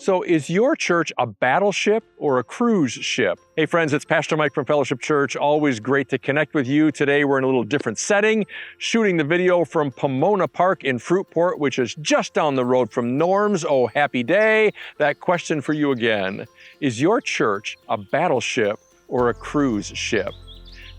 So is your church a battleship or a cruise ship? Hey friends, it's Pastor Mike from Fellowship Church. Always great to connect with you. Today we're in a little different setting, shooting the video from Pomona Park in Fruitport, which is just down the road from Norm's. Oh, happy day. That question for you again. Is your church a battleship or a cruise ship?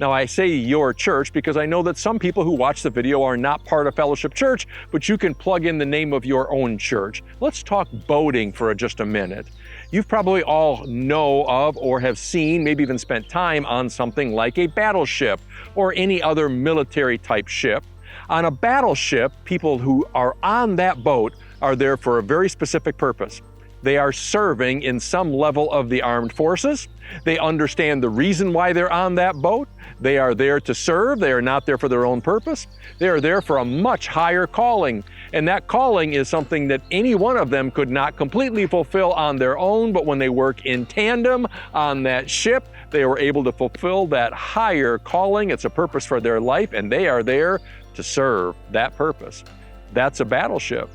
Now, I say your church because I know that some people who watch the video are not part of Fellowship Church, but you can plug in the name of your own church. Let's talk boating for just a minute. You've probably all know of or have seen, maybe even spent time on something like a battleship or any other military type ship. On a battleship, people who are on that boat are there for a very specific purpose. They are serving in some level of the armed forces. They understand the reason why they're on that boat. They are there to serve. They are not there for their own purpose. They are there for a much higher calling. And that calling is something that any one of them could not completely fulfill on their own, but when they work in tandem on that ship, they were able to fulfill that higher calling. It's a purpose for their life, and they are there to serve that purpose. That's a battleship.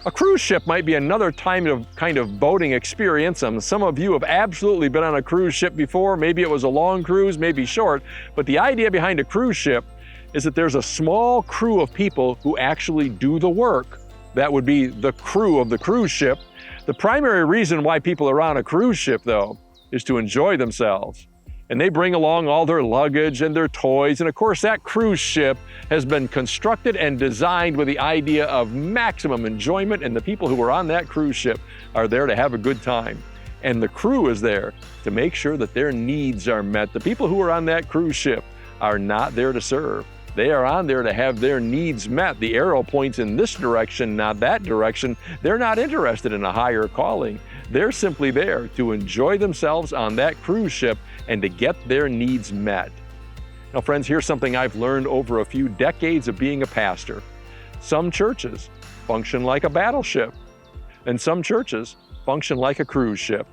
A cruise ship might be another kind of boating experience. Some of you have absolutely been on a cruise ship before. Maybe it was a long cruise, maybe short. But the idea behind a cruise ship is that there's a small crew of people who actually do the work. That would be the crew of the cruise ship. The primary reason why people are on a cruise ship, though, is to enjoy themselves. And they bring along all their luggage and their toys. And of course, that cruise ship has been constructed and designed with the idea of maximum enjoyment. And the people who are on that cruise ship are there to have a good time. And the crew is there to make sure that their needs are met. The people who are on that cruise ship are not there to serve. They are on there to have their needs met. The arrow points in this direction, not that direction. They're not interested in a higher calling. They're simply there to enjoy themselves on that cruise ship and to get their needs met. Now, friends, here's something I've learned over a few decades of being a pastor. Some churches function like a battleship, and some churches function like a cruise ship.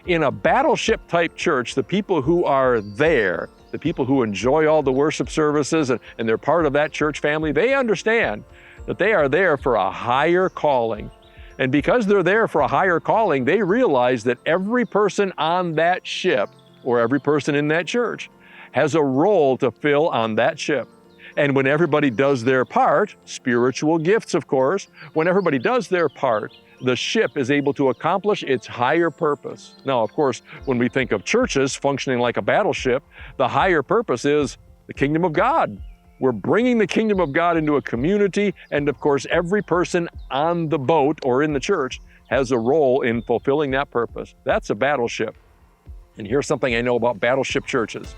In a battleship type church, the people who are there, the people who enjoy all the worship services and they're part of that church family, they understand that they are there for a higher calling. And because they're there for a higher calling, they realize that every person on that ship or every person in that church has a role to fill on that ship. And when everybody does their part, spiritual gifts, of course, when everybody does their part, the ship is able to accomplish its higher purpose. Now, of course, when we think of churches functioning like a battleship, the higher purpose is the kingdom of God. We're bringing the kingdom of God into a community, and of course, every person on the boat or in the church has a role in fulfilling that purpose. That's a battleship. And here's something I know about battleship churches.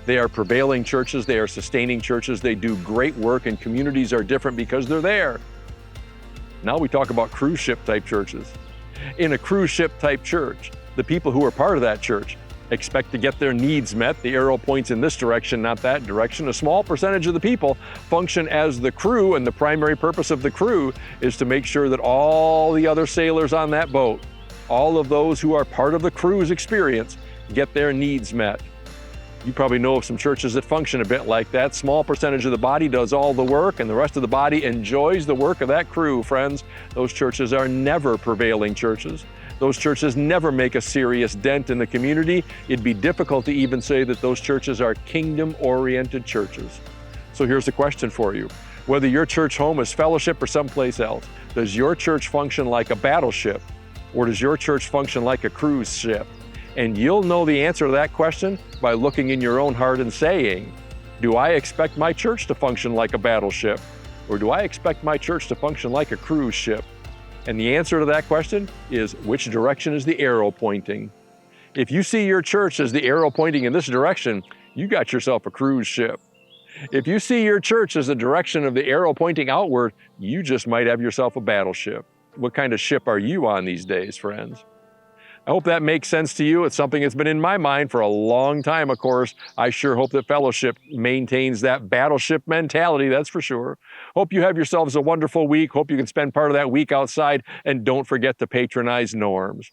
They are prevailing churches, they are sustaining churches, they do great work, and communities are different because they're there. Now we talk about cruise ship type churches. In a cruise ship type church, the people who are part of that church expect to get their needs met. The arrow points in this direction, not that direction. A small percentage of the people function as the crew, and the primary purpose of the crew is to make sure that all the other sailors on that boat, all of those who are part of the cruise experience, get their needs met. You probably know of some churches that function a bit like that. Small percentage of the body does all the work, and the rest of the body enjoys the work of that crew, friends. Those churches are never prevailing churches. Those churches never make a serious dent in the community. It'd be difficult to even say that those churches are kingdom-oriented churches. So here's a question for you. Whether your church home is Fellowship or someplace else, does your church function like a battleship, or does your church function like a cruise ship? And you'll know the answer to that question by looking in your own heart and saying, do I expect my church to function like a battleship, or do I expect my church to function like a cruise ship? And the answer to that question is, which direction is the arrow pointing? If you see your church as the arrow pointing in this direction, you got yourself a cruise ship. If you see your church as the direction of the arrow pointing outward, you just might have yourself a battleship. What kind of ship are you on these days, friends? I hope that makes sense to you. It's something that's been in my mind for a long time, of course. I sure hope that Fellowship maintains that battleship mentality, that's for sure. Hope you have yourselves a wonderful week. Hope you can spend part of that week outside, and don't forget to patronize Norm's.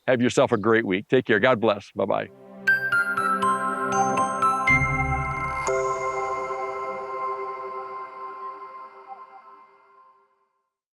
Have yourself a great week. Take care. God bless. Bye-bye.